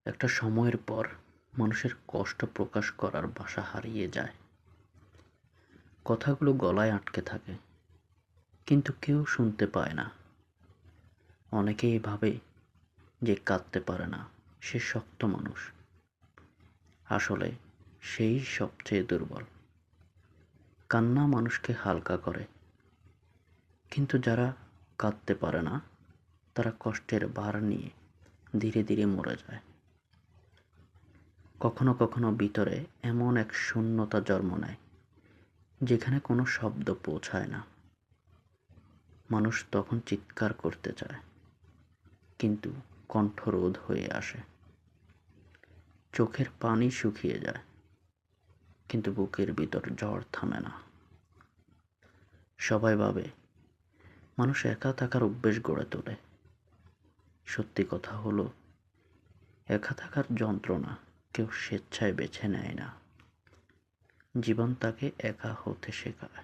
একটা সময়ের পর মানুষের কষ্ট প্রকাশ করার ভাষা হারিয়ে যায়। কথাগুলো গলায় আটকে থাকে, কিন্তু কেউ শুনতে পায় না। অনেকেই ভাবে যে কাঁদতে পারে না, সে শক্ত মানুষ। আসলে সেই সবচেয়ে দুর্বল। কান্না মানুষকে হালকা করে, কিন্তু যারা কাঁদতে পারে না তারা কষ্টের ভার নিয়ে ধীরে ধীরে মরে যায়। কখনো কখনো ভিতরে এমন এক শূন্যতা জন্ম নেয় যেখানে কোনো শব্দ পৌঁছায় না। মানুষ তখন চিৎকার করতে চায়, কিন্তু কণ্ঠ রোধ হয়ে আসে। চোখের পানি শুকিয়ে যায়, কিন্তু বুকের ভিতর ঝড় থামে না। সবাই ভাবে মানুষ একা থাকার অভ্যেস গড়ে তোলে। সত্যি কথা হলো, একা থাকার যন্ত্রণা কেউ স্বেচ্ছায় বেছে নেয় না। জীবন তাকে একা হতে শেখায়।